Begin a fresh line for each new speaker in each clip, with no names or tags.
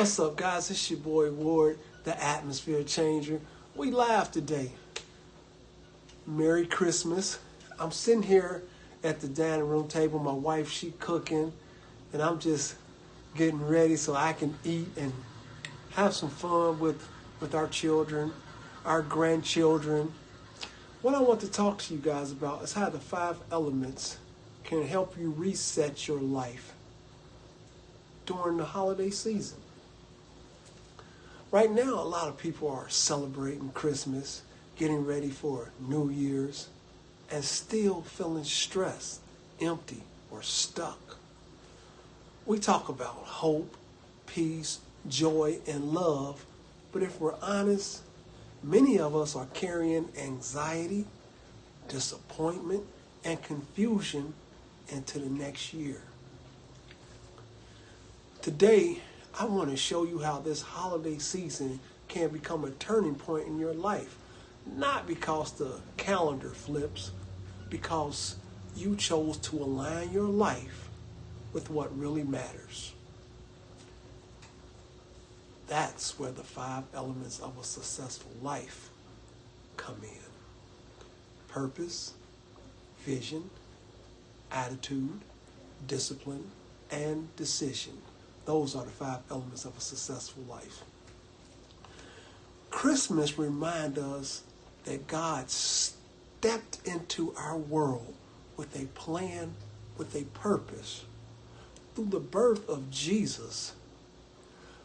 What's up, guys? It's your boy Ward, the atmosphere changer. We live today. Merry Christmas. I'm sitting here at the dining room table. My wife, she cooking, and I'm just getting ready so I can eat and have some fun with our children, our grandchildren. What I want to talk to you guys about is how the 5 elements can help you reset your life during the holiday season. Right now, a lot of people are celebrating Christmas, getting ready for New Year's, and still feeling stressed, empty, or stuck. We talk about hope, peace, joy, and love, but if we're honest, many of us are carrying anxiety, disappointment, and confusion into the next year. Today, I want to show you how this holiday season can become a turning point in your life. Not because the calendar flips, because you chose to align your life with what really matters. That's where the 5 elements of a successful life come in. Purpose, vision, attitude, discipline, and decision. Those are the 5 elements of a successful life. Christmas reminds us that God stepped into our world with a plan, with a purpose. Through the birth of Jesus,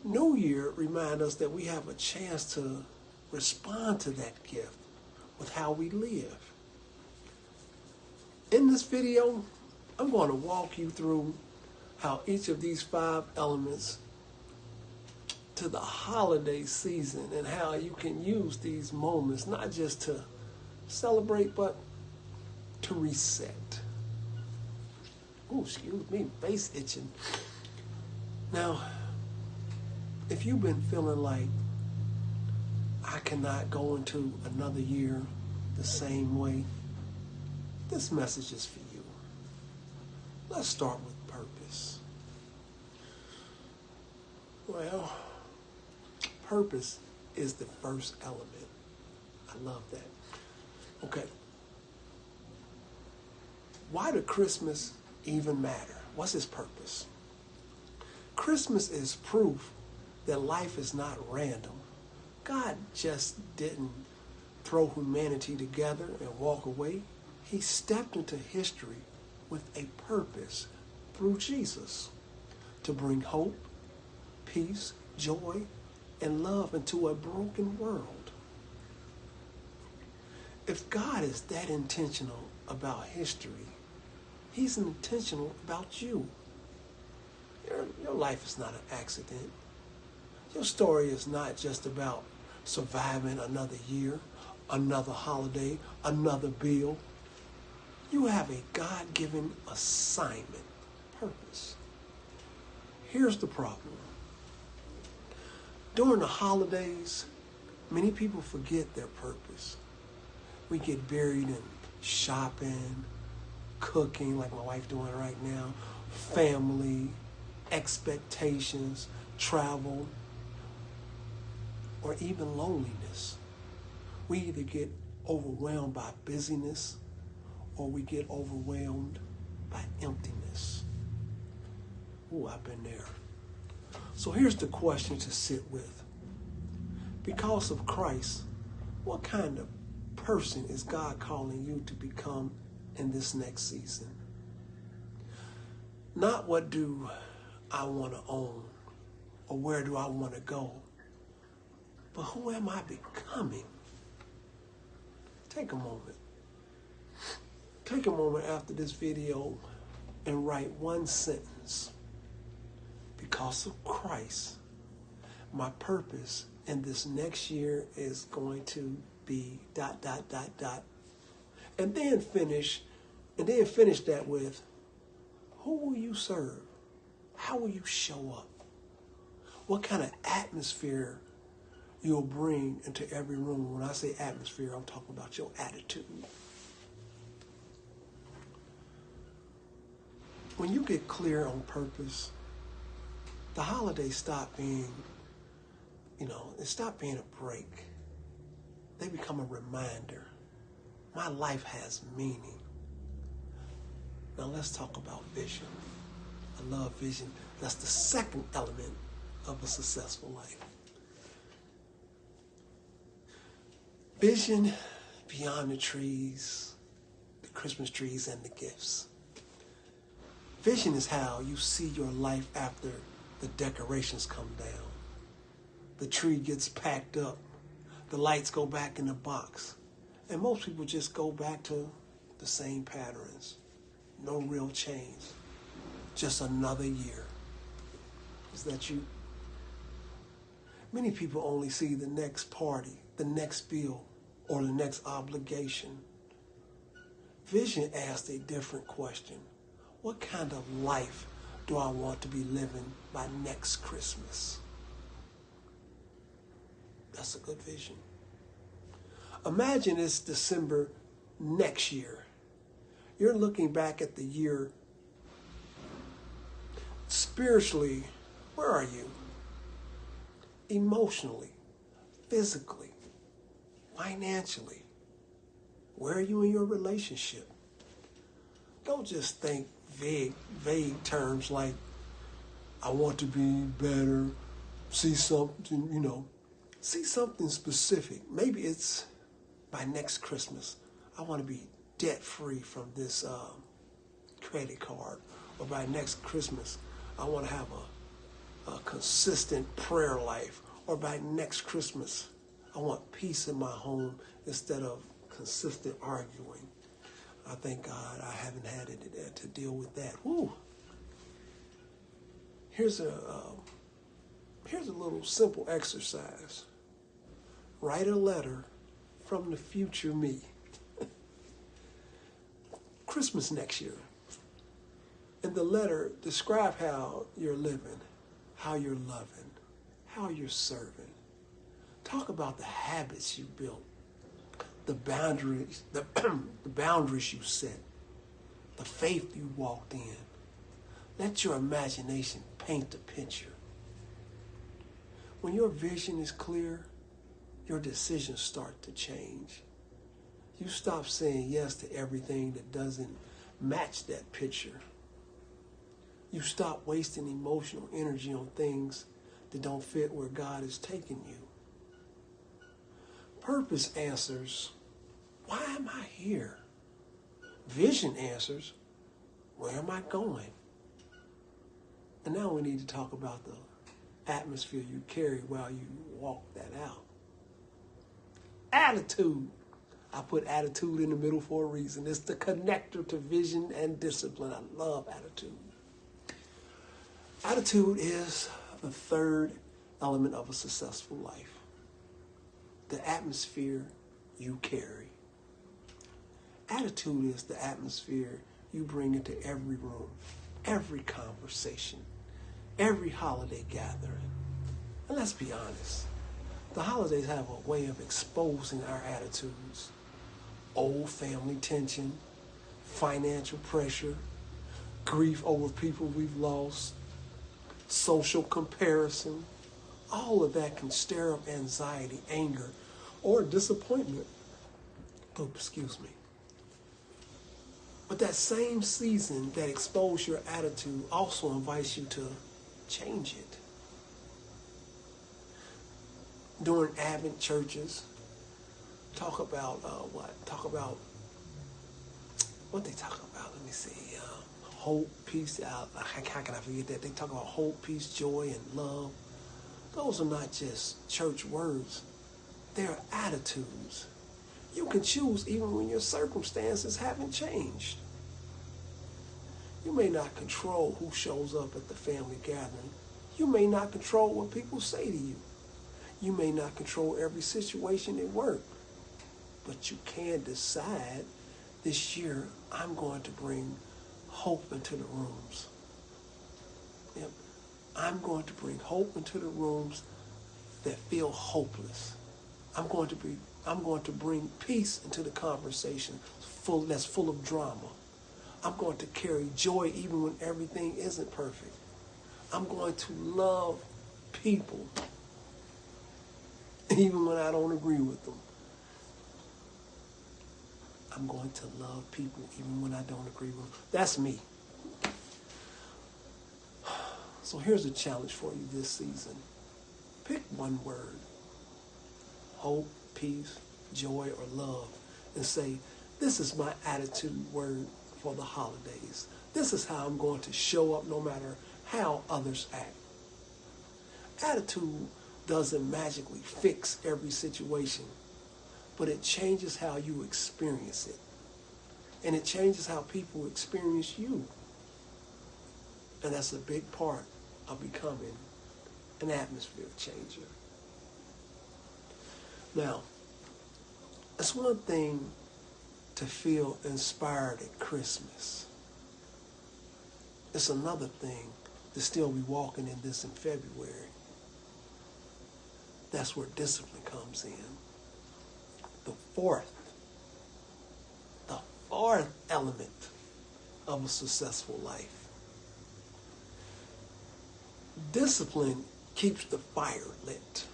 New Year reminds us that we have a chance to respond to that gift with how we live. In this video, I'm going to walk you through how each of these 5 elements to the holiday season and how you can use these moments not just to celebrate but to reset. Oh, excuse me, face itching. Now, if you've been feeling like I cannot go into another year the same way, this message is for you. Let's start with purpose. Well, purpose is the first element. I love that. Okay. Why does Christmas even matter? What's its purpose? Christmas is proof that life is not random. God just didn't throw humanity together and walk away. He stepped into history with a purpose through Jesus to bring hope, peace, joy, and love into a broken world. If God is that intentional about history, He's intentional about you. Your life is not an accident. Your story is not just about surviving another year, another holiday, another bill. You have a God-given assignment, purpose. Here's the problem. During the holidays, many people forget their purpose. We get buried in shopping, cooking, like my wife doing right now, family, expectations, travel, or even loneliness. We either get overwhelmed by busyness or we get overwhelmed by emptiness. Ooh, I've been there. So here's the question to sit with. Because of Christ, what kind of person is God calling you to become in this next season? Not what do I want to own or where do I want to go, but who am I becoming? Take a moment. Take a moment after this video and write one sentence. Because of Christ, my purpose in this next year is going to be ... And then finish that with, who will you serve? How will you show up? What kind of atmosphere you'll bring into every room? When I say atmosphere, I'm talking about your attitude. When you get clear on purpose, The holidays stop being, it stopped being a break. They become a reminder. My life has meaning. Now let's talk about vision. I love vision. That's the second element of a successful life. Vision beyond the trees, the Christmas trees, and the gifts. Vision is how you see your life after the decorations come down. The tree gets packed up. The lights go back in the box. And most people just go back to the same patterns. No real change. Just another year. Is that you? Many people only see the next party, the next bill, or the next obligation. Vision asks a different question. What kind of life do I want to be living by next Christmas? That's a good vision. Imagine it's December next year. You're looking back at the year. Spiritually, where are you? Emotionally, physically, financially, where are you in your relationship? Don't just think vague terms like, I want to be better, see something, see something specific. Maybe it's by next Christmas, I want to be debt-free from this credit card. Or by next Christmas, I want to have a consistent prayer life. Or by next Christmas, I want peace in my home instead of consistent arguing. I thank God I haven't had it to deal with that. Woo. Here's a little simple exercise. Write a letter from the future me. Christmas next year. In the letter, describe how you're living, how you're loving, how you're serving. Talk about the habits you built, the boundaries, the boundaries you set, the faith you walked in. Let your imagination paint the picture. When your vision is clear, your decisions start to change. You stop saying yes to everything that doesn't match that picture. You stop wasting emotional energy on things that don't fit where God is taking you. Purpose answers, why am I here? Vision answers, where am I going? And now we need to talk about the atmosphere you carry while you walk that out. Attitude. I put attitude in the middle for a reason. It's the connector to vision and discipline. I love attitude. Attitude is the third element of a successful life. The atmosphere you carry. Attitude is the atmosphere you bring into every room, every conversation, every holiday gathering. And let's be honest, the holidays have a way of exposing our attitudes. Old family tension, financial pressure, grief over people we've lost, social comparison. All of that can stir up anxiety, anger, or disappointment. Oh, excuse me. But that same season that exposed your attitude also invites you to change it. During Advent churches, talk about what they talk about. Let me see. Hope, peace. How can I forget that? They talk about hope, peace, joy, and love. Those are not just church words. They're attitudes. You can choose even when your circumstances haven't changed. You may not control who shows up at the family gathering. You may not control what people say to you. You may not control every situation at work. But you can decide this year, I'm going to bring hope into the rooms. Yep. I'm going to bring hope into the rooms that feel hopeless. I'm going to bring peace into the conversation that's full of drama. I'm going to carry joy even when everything isn't perfect. I'm going to love people even when I don't agree with them. I'm going to love people even when I don't agree with them. That's me. So here's a challenge for you this season. Pick one word. Hope, peace, joy, or love. And say, this is my attitude word for the holidays. This is how I'm going to show up no matter how others act. Attitude doesn't magically fix every situation, but it changes how you experience it. And it changes how people experience you. And that's a big part of becoming an atmosphere changer. Now, it's one thing to feel inspired at Christmas. It's another thing to still be walking in this in February. That's where discipline comes in. The fourth element of a successful life. Discipline keeps the fire lit.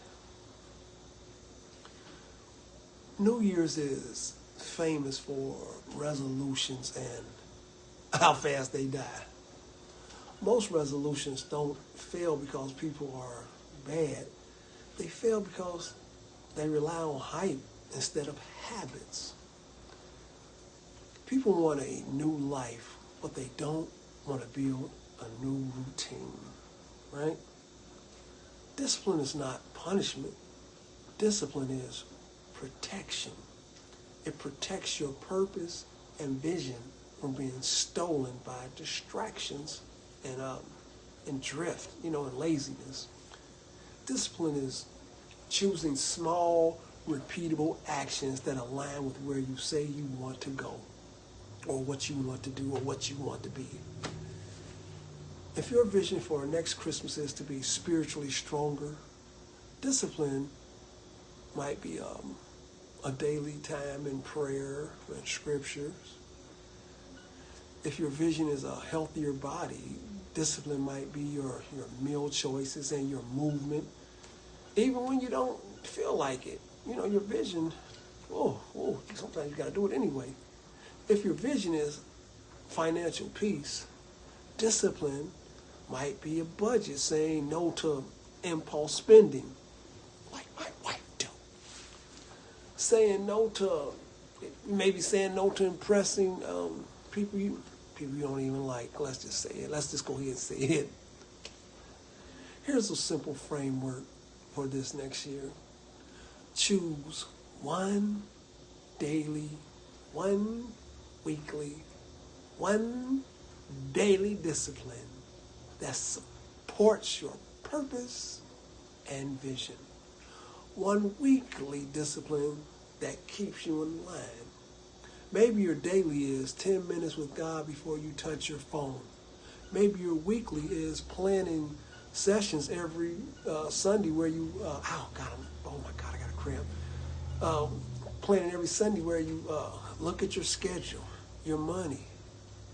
New Year's is famous for resolutions and how fast they die. Most resolutions don't fail because people are bad. They fail because they rely on hype instead of habits. People want a new life, but they don't want to build a new routine, right? Discipline is not punishment. Discipline is protection. It protects your purpose and vision from being stolen by distractions and drift, and laziness. Discipline is choosing small, repeatable actions that align with where you say you want to go, or what you want to do, or what you want to be. If your vision for next Christmas is to be spiritually stronger, discipline might be a daily time in prayer and scriptures. If your vision is a healthier body, discipline might be your meal choices and your movement. Even when you don't feel like it, your vision, sometimes you got to do it anyway. If your vision is financial peace, discipline might be a budget, saying no to impulse spending, like my wife do. Saying no to impressing people you don't even like. Let's just say it. Let's just go ahead and say it. Here's a simple framework for this next year. Choose one daily, one weekly, one daily discipline that supports your purpose and vision. One weekly discipline that keeps you in line. Maybe your daily is 10 minutes with God before you touch your phone. Maybe your weekly is planning sessions every Sunday where you, I got a cramp. Planning every Sunday where you look at your schedule, your money,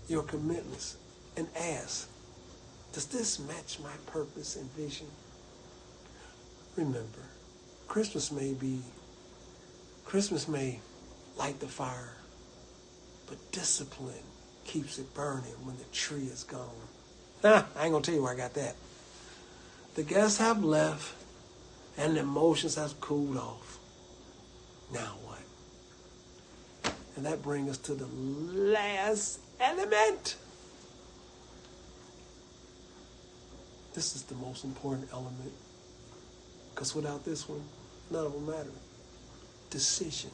your commitments, and ask, does this match my purpose and vision? Remember, Christmas may light the fire, but discipline keeps it burning when the tree is gone. I ain't gonna tell you where I got that. The guests have left and the emotions have cooled off. Now what? And that brings us to the last element. This is the most important element, because without this one, none of them matter. Decision.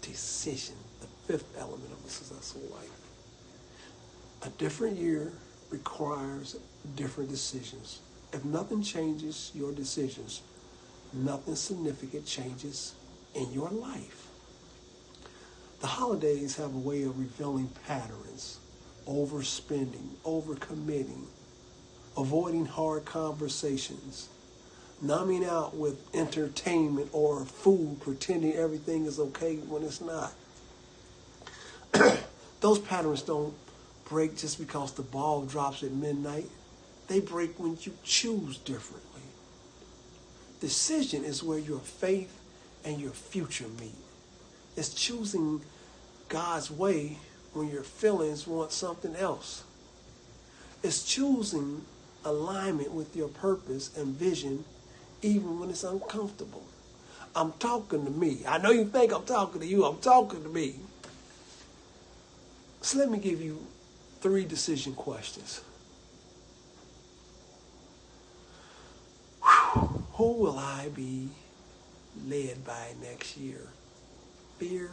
Decision, the fifth element of a successful life. A different year requires different decisions. If nothing changes your decisions, nothing significant changes in your life. The holidays have a way of revealing patterns, overspending, overcommitting, avoiding hard conversations, numbing out with entertainment or food, pretending everything is okay when it's not. Those patterns don't break just because the ball drops at midnight. They break when you choose differently. Decision is where your faith and your future meet. It's choosing God's way when your feelings want something else. It's choosing alignment with your purpose and vision even when it's uncomfortable. I'm talking to me. I know you think I'm talking to you. I'm talking to me. So let me give you 3 decision questions. Who will I be led by next year? Fear,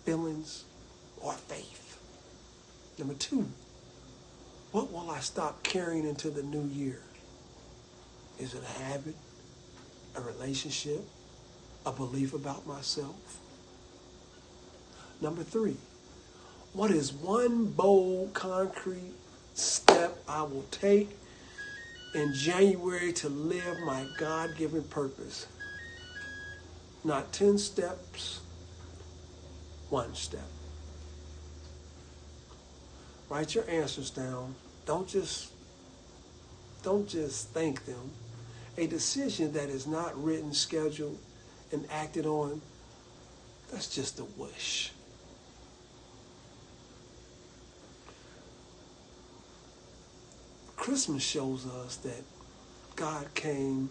feelings, or faith? Number 2, what will I stop carrying into the new year? Is it a habit, a relationship, a belief about myself? Number 3, what is one bold, concrete step I will take in January to live my God-given purpose? Not 10 steps, 1 step. Write your answers down. Don't just think them. A decision that is not written, scheduled, and acted on, that's just a wish. Christmas shows us that God came.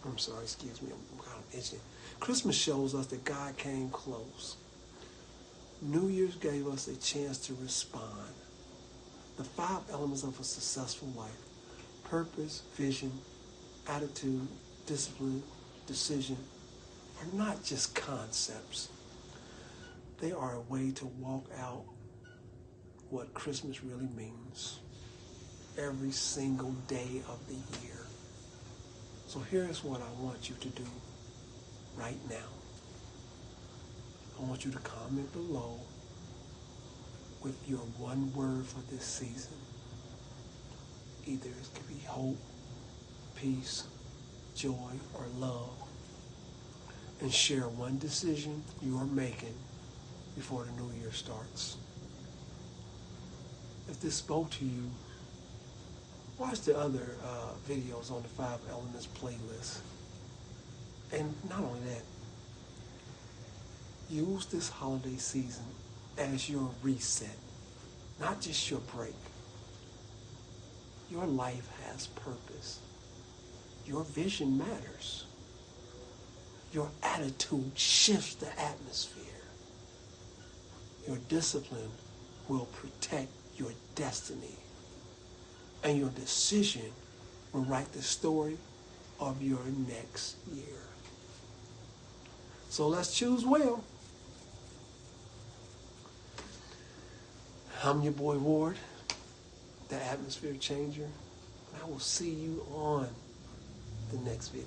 I'm sorry, excuse me, I'm kind of itching. Christmas shows us that God came close. New Year's gave us a chance to respond. The 5 elements of a successful life: purpose, vision, attitude, discipline, decision, are not just concepts. They are a way to walk out what Christmas really means every single day of the year. So here's what I want you to do right now. I want you to comment below with your one word for this season. Either it could be hope, peace, joy, or love. And share one decision you are making before the new year starts. If this spoke to you, watch the other videos on the 5 Elements playlist. And not only that, use this holiday season as your reset, not just your break. Your life has purpose. Your vision matters. Your attitude shifts the atmosphere. Your discipline will protect your destiny. And your decision will write the story of your next year. So let's choose well. I'm your boy Ward, the Atmosphere Changer, and I will see you on the next video.